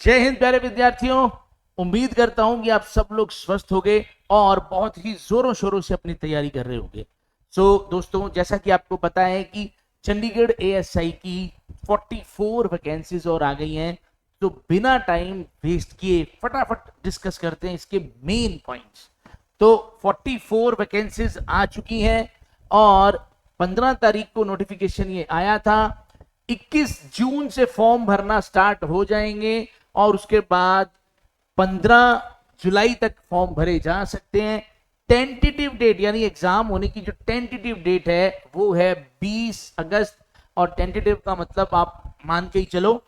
जय हिंद प्यारे विद्यार्थियों। उम्मीद करता हूं कि आप सब लोग स्वस्थ होंगे और बहुत ही जोरों शोरों से अपनी तैयारी कर रहे होंगे। दोस्तों, जैसा कि आपको पता है कि चंडीगढ़ एएसआई की 44 वैकेंसीज और आ गई हैं। तो बिना टाइम वेस्ट किए फटाफट डिस्कस करते हैं इसके मेन पॉइंट्स। तो 44 वैकेंसीज आ चुकी हैं और 15 तारीख को नोटिफिकेशन ये आया था। 21 जून से फॉर्म भरना स्टार्ट हो जाएंगे और उसके बाद 15 जुलाई तक फॉर्म भरे जा सकते हैं। टेंटेटिव डेट यानी एग्जाम होने की जो टेंटेटिव डेट है वो है 20 अगस्त। और टेंटेटिव का मतलब आप मान के ही चलो।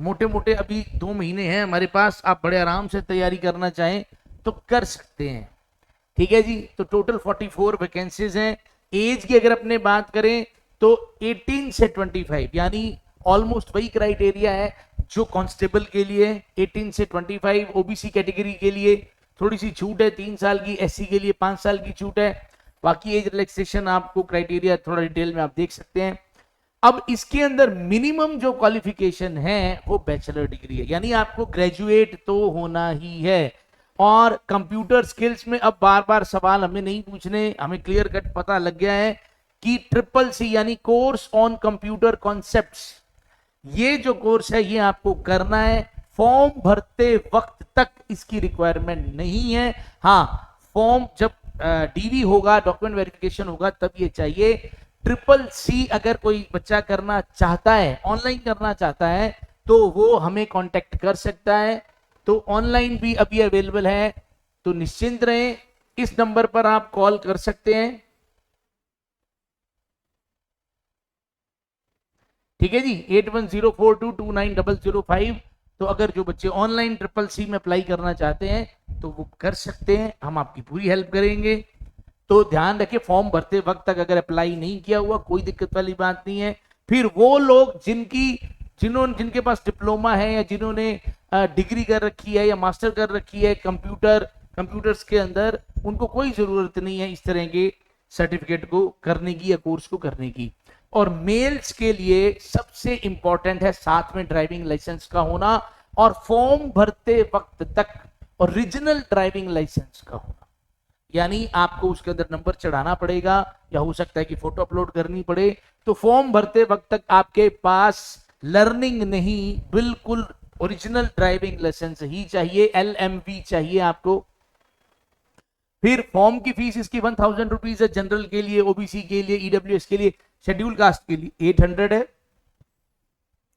मोटे मोटे अभी 2 महीने हैं हमारे पास। आप बड़े आराम से तैयारी करना चाहें तो कर सकते हैं। ठीक है जी। तो टोटल 44 वैकेंसीज हैं। एज की अगर अपने बात करें तो 18 से 25 यानी ऑलमोस्ट वही क्राइटेरिया है जो कांस्टेबल के लिए। 18 से 25 ओबीसी कैटेगरी के लिए थोड़ी सी छूट है 3 साल की, एससी के लिए 5 साल की छूट है। बाकी एज रिलैक्सेशन आपको क्राइटेरिया थोड़ा डिटेल में आप देख सकते हैं। अब इसके अंदर मिनिमम जो क्वालिफिकेशन है वो बैचलर डिग्री है, यानी आपको ग्रेजुएट तो होना ही है। और कंप्यूटर स्किल्स में अब बार बार सवाल हमें नहीं पूछने, हमें क्लियर कट पता लग गया है कि ट्रिपल सी यानी कोर्स ऑन कंप्यूटर कॉन्सेप्ट्स, ये जो कोर्स है ये आपको करना है। फॉर्म भरते वक्त तक इसकी रिक्वायरमेंट नहीं है। हाँ, फॉर्म जब डीवी होगा, डॉक्यूमेंट वेरिफिकेशन होगा, तब ये चाहिए। ट्रिपल सी अगर कोई बच्चा करना चाहता है, ऑनलाइन करना चाहता है, तो वो हमें कांटेक्ट कर सकता है। तो ऑनलाइन भी अभी अवेलेबल है, तो निश्चिंत रहें। इस नंबर पर आप कॉल कर सकते हैं। ठीक है जी, 8104229005। तो अगर जो बच्चे ऑनलाइन ट्रिपल सी में अप्लाई करना चाहते हैं तो वो कर सकते हैं, हम आपकी पूरी हेल्प करेंगे। तो ध्यान रखें, फॉर्म भरते वक्त तक अगर अप्लाई नहीं किया हुआ कोई दिक्कत वाली बात नहीं है। फिर वो लोग जिनके पास डिप्लोमा है या जिन्होंने डिग्री कर रखी है या मास्टर कर रखी है कंप्यूटर्स के अंदर, उनको कोई जरूरत नहीं है इस तरह के सर्टिफिकेट को करने की या कोर्स को करने की। और मेल्स के लिए सबसे इंपॉर्टेंट है साथ में ड्राइविंग लाइसेंस का होना और फॉर्म भरते वक्त तक ओरिजिनल ड्राइविंग लाइसेंस का होना। यानी आपको उसके अंदर नंबर चढ़ाना पड़ेगा या हो सकता है कि फोटो अपलोड करनी पड़े। तो फॉर्म भरते वक्त तक आपके पास लर्निंग नहीं, बिल्कुल ओरिजिनल ड्राइविंग लाइसेंस ही चाहिए, एलएमवी चाहिए आपको। फिर फॉर्म की फीस इसकी 1000 रुपीज है, जनरल के लिए, ओबीसी के लिए, ईडब्ल्यूएस के लिए, शेड्यूल कास्ट के लिए 800 है।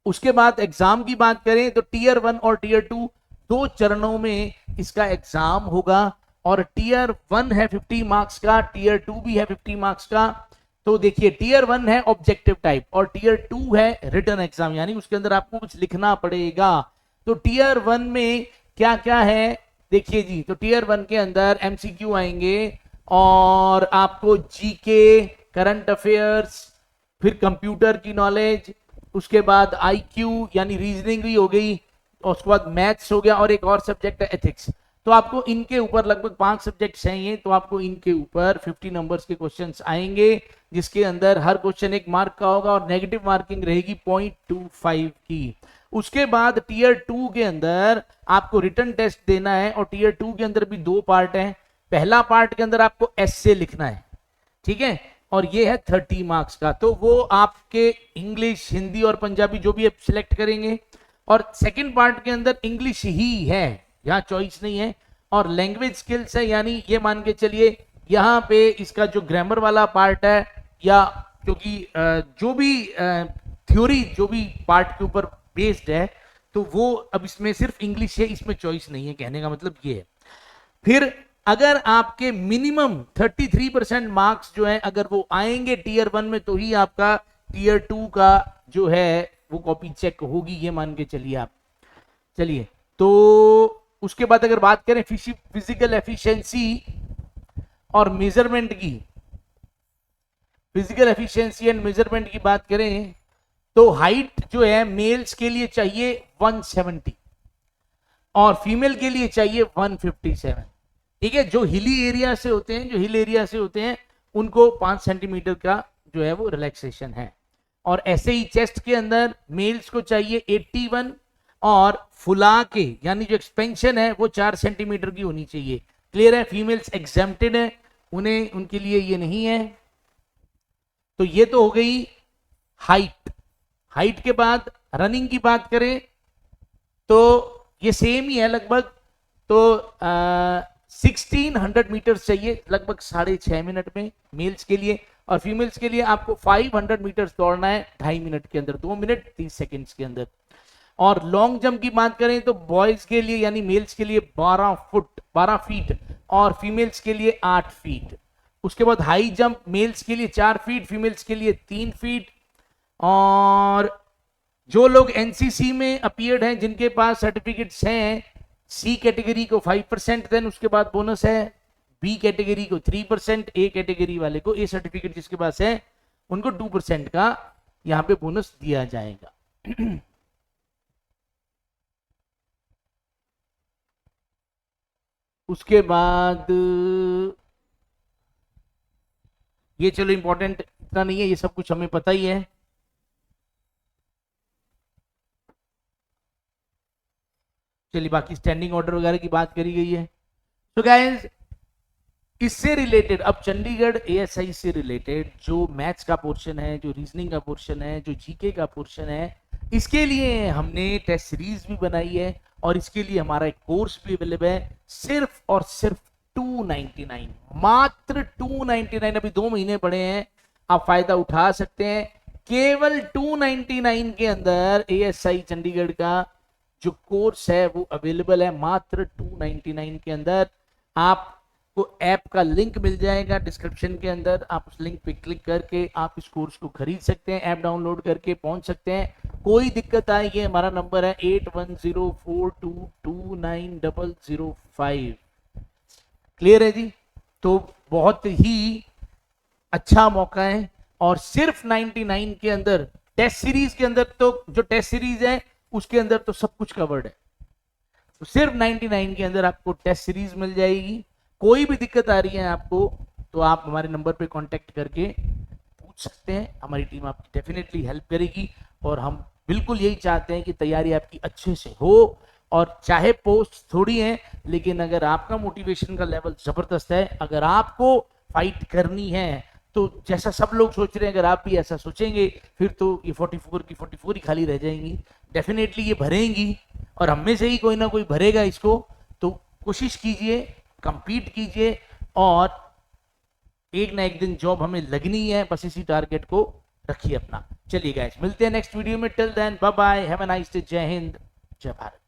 उसके बाद एग्जाम की बात करें तो टीयर 1 और टीयर 2 दो चरणों में इसका एग्जाम होगा। और टीयर 1 है 50 मार्क्स का, टीयर 2 भी है 50 मार्क्स का। तो देखिए, टीयर 1 है ऑब्जेक्टिव टाइप और टीयर 2 है रिटन एग्जाम, यानी उसके अंदर आपको कुछ लिखना पड़ेगा। तो टीयर 1 में क्या क्या है देखिए जी। तो टीयर 1 के अंदर एमसीक्यू आएंगे और आपको जीके, करंट अफेयर्स, फिर कंप्यूटर की नॉलेज, उसके बाद आईक्यू यानी रीजनिंग भी हो गई, और उसके बाद मैथ्स हो गया और एक और सब्जेक्ट है एथिक्स। तो आपको इनके ऊपर लगभग 5 सब्जेक्ट्स हैं ये, तो आपको इनके ऊपर 50 नंबर्स के क्वेश्चंस आएंगे, जिसके अंदर हर क्वेश्चन 1 मार्क का होगा और नेगेटिव मार्किंग रहेगी 0.25 की। उसके बाद टीयर 2 के अंदर आपको रिटन टेस्ट देना है और टीयर 2 के अंदर भी 2 पार्ट हैं। पहला पार्ट के अंदर आपको एस्से लिखना है, ठीक है, और ये है 30 मार्क्स का। तो वो आपके इंग्लिश, हिंदी और पंजाबी जो भी आप सिलेक्ट करेंगे। और सेकंड पार्ट के अंदर इंग्लिश ही है, यहाँ चॉइस नहीं है। और लैंग्वेज स्किल्स है, यानी ये मान के चलिए यहाँ पे इसका जो ग्रामर वाला पार्ट है, या क्योंकि जो भी थ्योरी जो भी पार्ट के ऊपर बेस्ड है, तो वो अब इसमें सिर्फ इंग्लिश है, इसमें चॉइस नहीं है, कहने का मतलब ये है। फिर अगर आपके मिनिमम 33% मार्क्स जो है अगर वो आएंगे टीयर 1 में, तो ही आपका टीयर 2 का जो है वो कॉपी चेक होगी, ये मान के चलिए आप। चलिए, तो उसके बाद अगर बात करें फिजिकल एफिशिएंसी और मेजरमेंट की, फिजिकल एफिशिएंसी एंड मेजरमेंट की बात करें तो हाइट जो है मेल्स के लिए चाहिए 170 और फीमेल के लिए चाहिए 157। ठीक है, जो हिली एरिया से होते हैं, जो हिल एरिया से होते हैं, उनको 5 सेंटीमीटर का जो है वो रिलैक्सेशन है। और ऐसे ही चेस्ट के अंदर मेल्स को चाहिए 81 और फुला के, यानी जो एक्सपेंशन है वो 4 सेंटीमीटर की होनी चाहिए। क्लियर है? फीमेल्स एग्जेम्प्टेड है, उन्हें, उनके लिए ये नहीं है। तो ये तो हो गई हाइट। हाइट के बाद रनिंग की बात करें तो ये सेम ही है लगभग। तो 1600 मीटर चाहिए लगभग 6.5 मिनट में मेल्स के लिए, और फीमेल्स के लिए आपको 500 मीटर दौड़ना है 2.5 मिनट के अंदर, 2 मिनट 30 सेकेंड्स के अंदर। और लॉन्ग जंप की बात करें तो बॉयज के लिए यानी मेल्स के लिए 12 फीट और फीमेल्स के लिए 8 फीट। उसके बाद हाई जंप मेल्स के लिए 4 फीट, फीमेल्स के लिए 3 फीट। और जो लोग एनसीसी में अपीयर्ड हैं, जिनके पास सर्टिफिकेट्स हैं, सी कैटेगरी को 5%, देन उसके बाद बोनस है, बी कैटेगरी को 3%, ए कैटेगरी वाले को, ए सर्टिफिकेट जिसके पास है उनको 2% का यहां पे बोनस दिया जाएगा। उसके बाद ये चलो इंपॉर्टेंट इतना नहीं है, ये सब कुछ हमें पता ही है। चलिए बाकी स्टैंडिंग ऑर्डर वगैरह की बात करी गई है। तो गाइस इससे रिलेटेड अब चंडीगढ़ एएसआई से रिलेटेड जो मैथ्स का पोर्शन है, जो रीजनिंग का पोर्शन है, जो जीके का पोर्शन है, इसके लिए हमने टेस्ट सीरीज भी बनाई है और इसके लिए हमारा एक कोर्स भी अवेलेबल है, सिर्फ और सिर्फ 299, मात्र 299। अभी 2 महीने पड़े हैं, आप फायदा उठा सकते हैं। केवल 299 के अंदर एएसआई चंडीगढ़ का जो कोर्स है वो अवेलेबल है, मात्र 299 के अंदर। आपको ऐप का लिंक मिल जाएगा डिस्क्रिप्शन के अंदर, आप उस लिंक पे क्लिक करके आप इस कोर्स को खरीद सकते हैं, ऐप डाउनलोड करके पहुंच सकते हैं। कोई दिक्कत आएगी, हमारा नंबर है 8104229005। क्लियर है जी? तो बहुत ही अच्छा मौका है और सिर्फ 99 के अंदर टेस्ट सीरीज के अंदर, तो जो टेस्ट सीरीज है उसके अंदर तो सब कुछ कवर्ड है, तो सिर्फ 99 के अंदर आपको टेस्ट सीरीज मिल जाएगी। कोई भी दिक्कत आ रही है आपको तो आप हमारे नंबर पे कांटेक्ट करके पूछ सकते हैं, हमारी टीम आपकी डेफिनेटली हेल्प करेगी। और हम बिल्कुल यही चाहते हैं कि तैयारी आपकी अच्छे से हो, और चाहे पोस्ट थोड़ी है लेकिन अगर आपका मोटिवेशन का लेवल जबरदस्त है, अगर आपको फाइट करनी है, तो जैसा सब लोग सोच रहे हैं अगर आप भी ऐसा सोचेंगे फिर तो ये 44 की 44 ही खाली रह जाएंगी, डेफिनेटली ये भरेंगी और हम में से ही कोई ना कोई भरेगा इसको। तो कोशिश कीजिए, कंपीट कीजिए और एक ना एक दिन जॉब हमें लगनी है, बस इसी टारगेट को रखिए अपना। चलिए गाइस मिलते हैं नेक्स्ट वीडियो में, till then bye bye, have a nice day, जय हिंद, जय भारत।